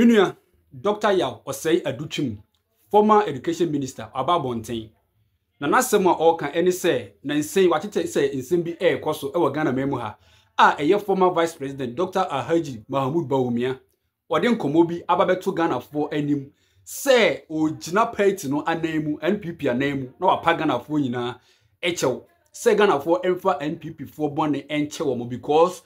Minua, Dr. Yaw Osei Aduchim, former education minister, Ababontain. Na nasema oka eni se na nsen watete se nsen bi ekoso e Ghana memu ha eye former vice president Dr. Alhaji Mahmoud Bawumia wode nkomo bi ababeto Ghana fo anim se ogina party no anemu NPP anemu na wapa Ghana fo nyina echew se Ghana fo emfa NPP fo bone enchew mo because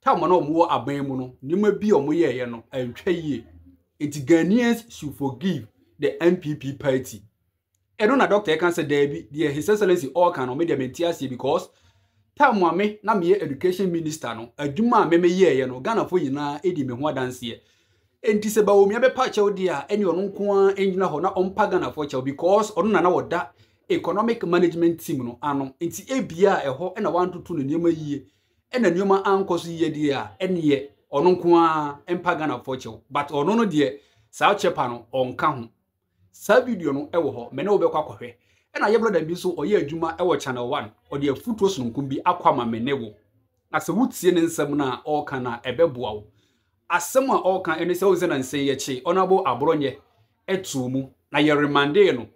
time na omo aban mu no nima bi omo ye no antwa yie. Enti Ghanaians should forgive the NPP party. Eno na doctor can say Debbie, dear His Excellency all can media mentiasi because time me na me education minister no adwuma me ye no Ghana fo nyina edi me ho adanse e. Enti se ba omi abepa chew dia eni ono nko a enjina ho na ompa Ghana fo chew because ono na woda economic management team no ano enti ebia eho na wantoto no niema yie ena niema ankoso yie dia ene ono nko a empa Ghana fo chew but ono no de saa chepa no onka ho. Sa video no ewo ho me ne obekwa akohwe na ye brother bi so oye adwuma ewo channel 1 ode afuto sononkum bi akwama me ne wo na se wutie ne nsem na oka na ebeboa wo asem a oka ene se oze na nsen ye chi onabo abronye etu mu na ye remande no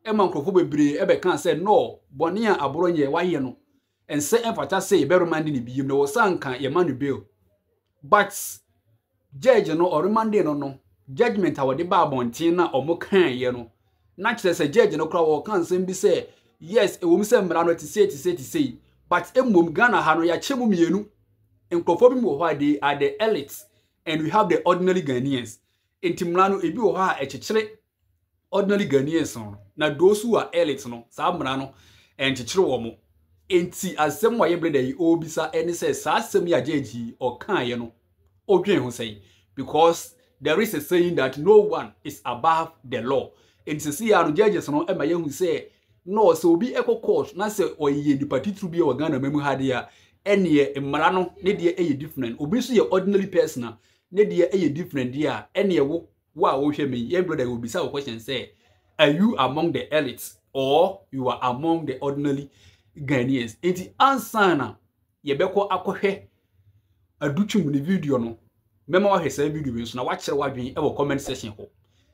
e ma nkrofo bebre ebe kan se no bone a abronye waye no ense emfata se be remande ni biyim no wo sanka ye manu bill but judge no or remande no judgment awade ba abontin na omo kan ye no na kire se judge no kra wo kan sem bi se yes e wo mi se mra no ti say but emom Ghana ha no ya chemu mienu enkofo bi mo ho ade are the elites and we have the ordinary Ghanaians entimra no ebi wo ha ekekere ordinary Ghanaians no na those who are elites no sa mra no enkekere wo mo enti asem wa ye brother yi obisa eni se sa asem ya judge o kan ye no odwen ho sei because there is a saying that no one is above the law. And to see our judges no ema yehu say no so obi echo court na say oye di party through bi o Ghana memu ha dia ene mmara no ne de eye different obi so ye ordinary person ne de eye different dia ene wo a wo hwe me ye brother will be say question say are you among the elites or you are among the ordinary Ghanaians. Enti answer na ye beko akohwe aduchum ni video no mema wa hwesa video bi so na wa kire wadwen e wo comment section ho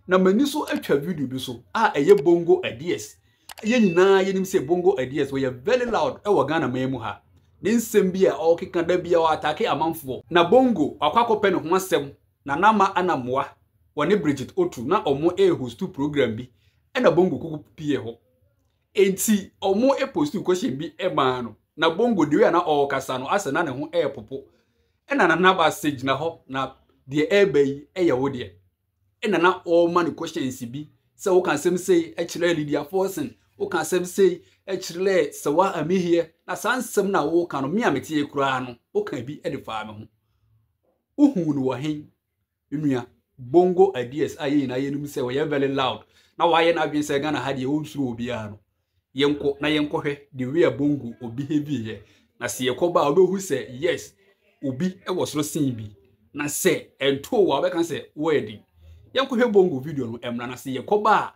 na mani so atwa video bi so eye bongo ideas ye nyina ye nim se bongo ideas we very loud e wo Ghana memu ha ne nsem bi a okeka da bia wa atake amanfo na bongo akwakope ne ho asem na nama anamoa wone Bridget Otu na omo host program bi e na bongo kuku pie ho enti omo post question bi e ma no na bongo de we na okasa no ase na ne ho popo ena na ba stage na ho na de ebe eye wo de ena na all man questions bi se wo kan sem say e kire Lydia Forson wo kan sem say e kire se wa amihie na sansem na wo kan no me ametie kura no wo kan bi e de fa me ho uhu no wo hen enua bongo ideas aye na ye num se wo ye very loud na wa ye na adwen se Ghana ha de wo nsuru obi a no yenko na yenko hwe de we bongo obi heavy he na se ye koba obehu se yes obi e wo soro sin bi na se ento wa be kan se wedding yanko hwe bongo video no emra na se ye koba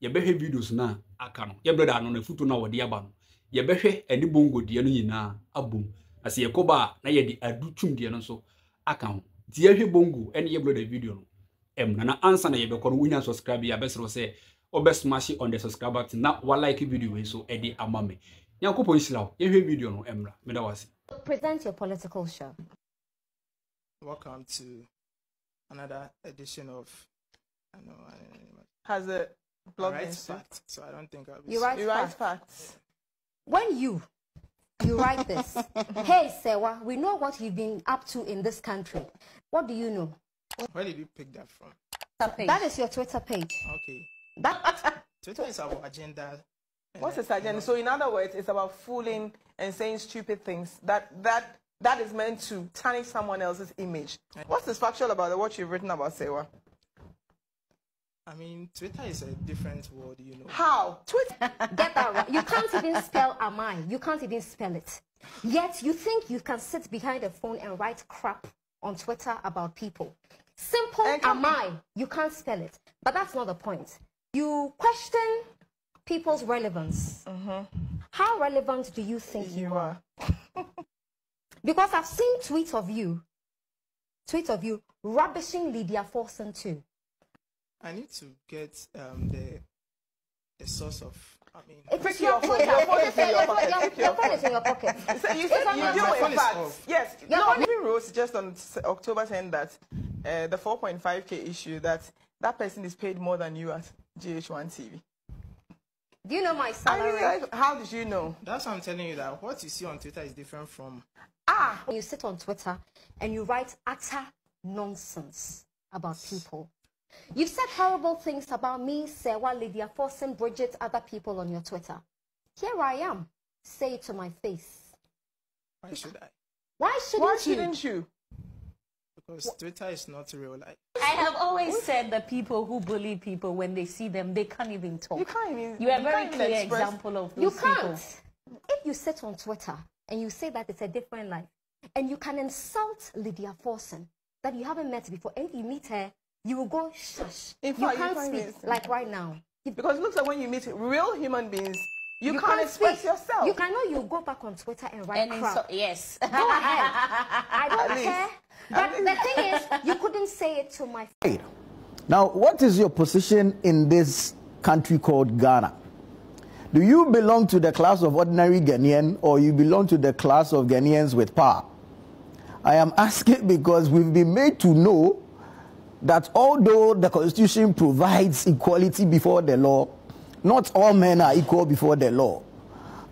ye behwe videos na aka no ye brother no na futo na wode aba no ye behwe ani bongo de no nyina abom na se ye koba na ye di aduchum de no so aka ho ti ye hwe bongo ene ye brother video no emra na answer na ye be kono wunya subscribe ya besro se smash on the subscribe button na wa like video we so e di amame yanko ponshira ye hwe video no emra me da wase. Present your political show. Welcome to another edition of has a blog fact, so I don't think I'll be. You write facts. When you write this, hey Sewa, we know what you've been up to in this country. What do you know? Where did you pick that from? That is your Twitter page. Okay. That Twitter is our agenda. What's its agenda? So in other words, it's about fooling and saying stupid things that is meant to tarnish someone else's image. What's this factual about what you've written about Sewa? I mean, Twitter is a different word, you know. How? Twitter? Get that right. You can't even spell am I. You can't even spell it. Yet you think you can sit behind a phone and write crap on Twitter about people. Simple am I. You can't spell it. But that's not the point. You question people's relevance. How relevant do you think you are? Because I've seen tweets of you tweet of you rubbishing Lydia Forson too. I need to get the source of. I mean, It's your phone. Your phone is in your pocket. Your phone is in your pocket. So you said you deal with facts. Yes. No, even wrote just on October saying that the 4.5K issue, that person is paid more than you at GH1 TV. Do you know my salary? I mean, how did you know? That's why I'm telling you that what you see on Twitter is different from. When you sit on Twitter and you write utter nonsense about people. You've said horrible things about me, Sewa, Lydia Forson, Bridget, other people on your Twitter. Here I am. Say it to my face. Why should I? Why shouldn't you? Because Twitter is not real life. I have always said that people who bully people, when they see them, they can't even talk. You can't even. You are a very clear example of those people. You can't. If you sit on Twitter and you say that it's a different life, and you can insult Lydia Forson that you haven't met before, and if you meet her, you will go shush. You can't speak like right now. Because it looks like when you meet real human beings, you can't express yourself. You cannot. You go back on Twitter and write crap. Yes. Go ahead. I don't care. But the thing is, you couldn't say it to my face. Now, what is your position in this country called Ghana? Do you belong to the class of ordinary Ghanaian, or you belong to the class of Ghanaians with power? I am asking because we've been made to know that although the Constitution provides equality before the law, not all men are equal before the law.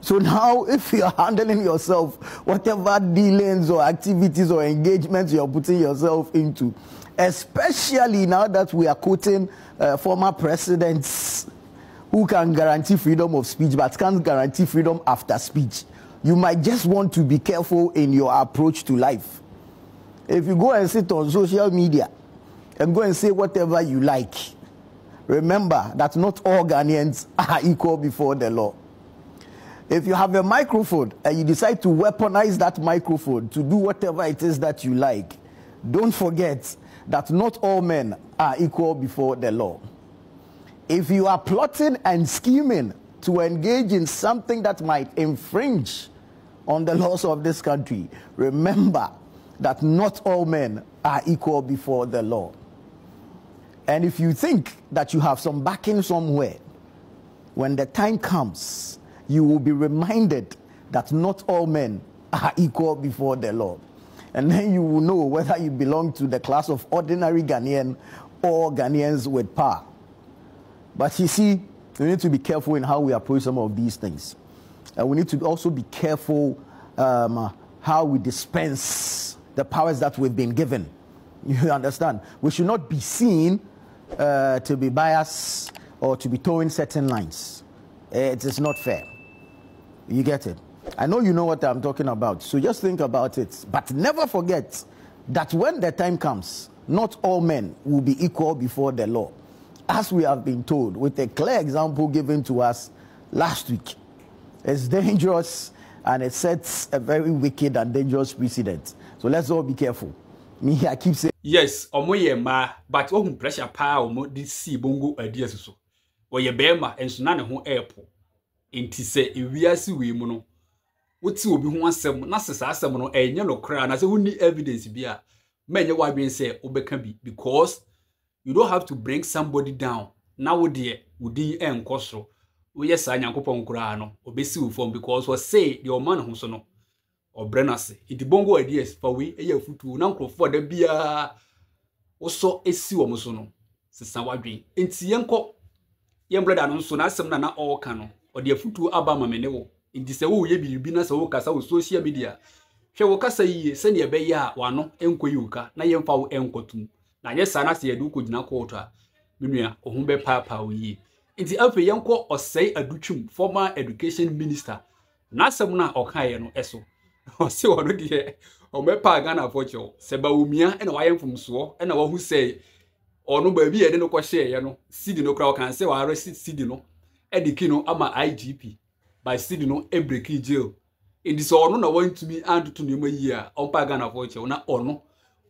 So now, if you are handling yourself, whatever dealings or activities or engagements you are putting yourself into, especially now that we are quoting former presidents who can guarantee freedom of speech but can't guarantee freedom after speech, you might just want to be careful in your approach to life. If you go and sit on social media and go and say whatever you like, remember that not all Ghanaians are equal before the law. If you have a microphone and you decide to weaponize that microphone to do whatever it is that you like, don't forget that not all men are equal before the law. If you are plotting and scheming to engage in something that might infringe on the laws of this country, remember that not all men are equal before the law. And if you think that you have some backing somewhere, when the time comes, you will be reminded that not all men are equal before the law. And then you will know whether you belong to the class of ordinary Ghanaian or Ghanaians with power. But you see, we need to be careful in how we approach some of these things. And we need to also be careful how we dispense the powers that we've been given. You understand? We should not be seen to be biased or to be towing certain lines. It is not fair. You get it? I know you know what I'm talking about, so just think about it. But never forget that when the time comes, not all men will be equal before the law, as we have been told, with a clear example given to us last week. It's dangerous, and it sets a very wicked and dangerous precedent. So let's all be careful. Me, I keep saying... Yes, omoye ma, but ohun pressure pa omo di si bongo ideas so. Oye bema enso na ne ho airport. Enti se ewiase we mu no. Woti obi ho asem na sesa asem no enye no kra na se huni evidence bia. Menye wadwen se obeka bi, because you don't have to bring somebody down. Na wo de wodi enkosoro. Wo yes anyankopon kra no obesi wo form, because we say the man ho so no obrenase. Enti bongo ideas fa we eya futu na nkrofo da bia wo so esi wo so no sesa wadwen. Enti yenko yembrada no so na asem na all ka no odi afutu aba mamene wo. Enti se wo ye biribi na se wo kasa wo social media hwe wo kasa yie se ne ebe ya wano enkoyi uka na yemfa wo enkotum na nye sana se yedu kogina koto a menua ohun be papa wo yie. Enti afi yenko osei adutwum former education minister na asem na okaye no eso o se wo no de o me pa Ghana focho se ba umia e na wayemfumso e na wo hu sei ono ba bi ye de no ko hye ye no sidi no kra o kan se wa arrest sidi no ediki no ama IGP by sidi no ebreki jail. In this ono na want to be and to name year on Pagana for na ono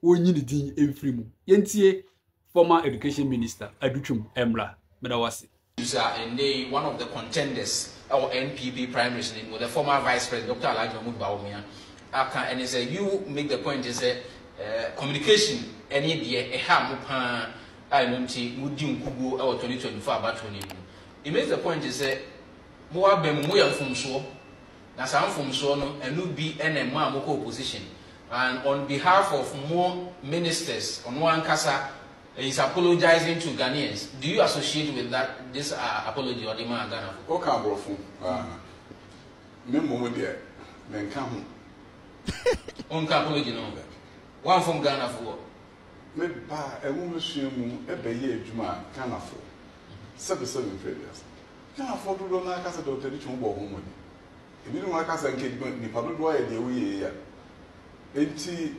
onyi ni din emfiri mu. Yentie former education minister Adutwum Emra Medawasi. And one of the contenders our NPP primaries with the former vice president Dr. Alhaji Mahmoud Bawumia. And he said you make the point is that communication any the mupa I don't see would you go out 2024 about 20. It makes the point is that more bem we are from so now some from so no and will be any more opposition. And on behalf of more ministers on one casa is apologizing to Ghanaians. Do you associate with that this apology or the man Ghana? Okay, bro. Me moment there, then come. On apology no. One from Ghana for. Me ba a woman swim a bay juma Ghana for 7 failures. Ghana for do not casa do tradition bo home. If you don't want casa and kid ni padu do e de we enti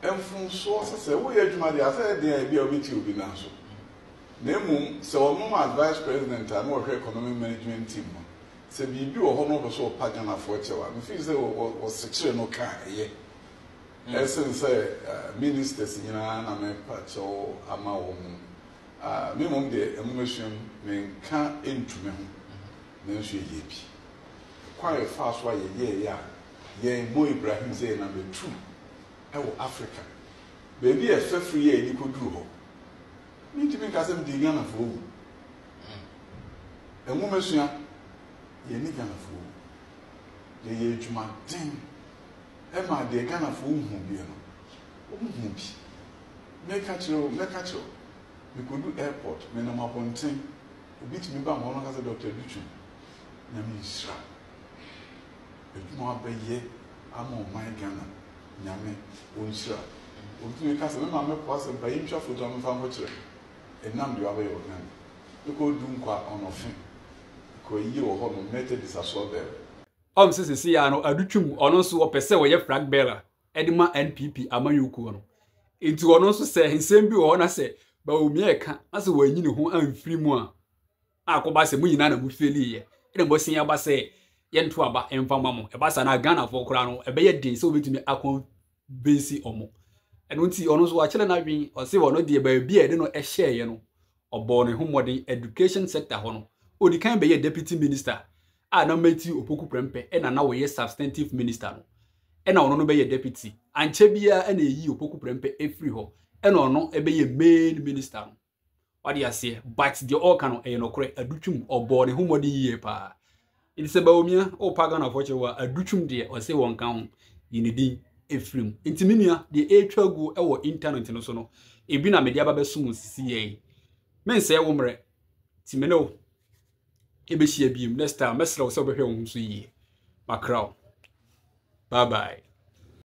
enfun so say we adwuma de asa de bia obeti obi na so na emu se omo advice president and we economic management team se bibi wo ho no so pagana for chewa me feel say o secure no ka ye essence say ministers nyina na me pa cho ama wo mu me mom de emumesum me ka entume ho na so ye bi kwai fast wa ye ya ye Mo Ibrahim say number 2 ewo Africa baby e free ye ni koduru ho mi timi ka se mdi Ghana fo wu emumesua ye ni Ghana fo ye adwuma den e ma de Ghana fo hu bi no hu bi meka chiro mi kodu airport me na maponten obi timi ba mo no ka se Dr. Duchu na mi isra edwuma beye ama o man Ghana nyame wonsira obi ka se me ma me pose ba yimhwa foto am fa mo kire enam de abaye o Ghana ko du nkwa onofin ko yi wo ho no mete disaso there sisi ya no adutwum ono so opese wo ye flag bearer edima NPP amanyuku no enti ono so se nsem bi wo na se ba omi eka ase wanyi ne ho amfiri mu a akoba se mu nyina na mu feli ye ene bo sin ya ba se yentu aba emfama mo e ba sa na Ghana for kura no e be ye din se obetumi akon besi omo eno nti ono so wa kire na dwen o se wo no de ba bi e de no e share ye no obo ne ho modern education sector ho no odi kan be ye deputy minister na Matthew Opoku Prempeh na wo ye substantive minister no ono no be ye deputy anche bia na eyi Opoku Prempeh efri ho ono be ye main minister no wadi ase but the all kan no no kore adutwum obo ne ho modern ye pa it se ba omia o paga na foche wa adutwum de o se won kan ho yinidi efrim intimia de etwagu e wo internet no so no ebi na media ba besum sisi ye men se wo mre timene Ebeshia bim next time mesra wo se obehwe wo nso yi makraw bye bye.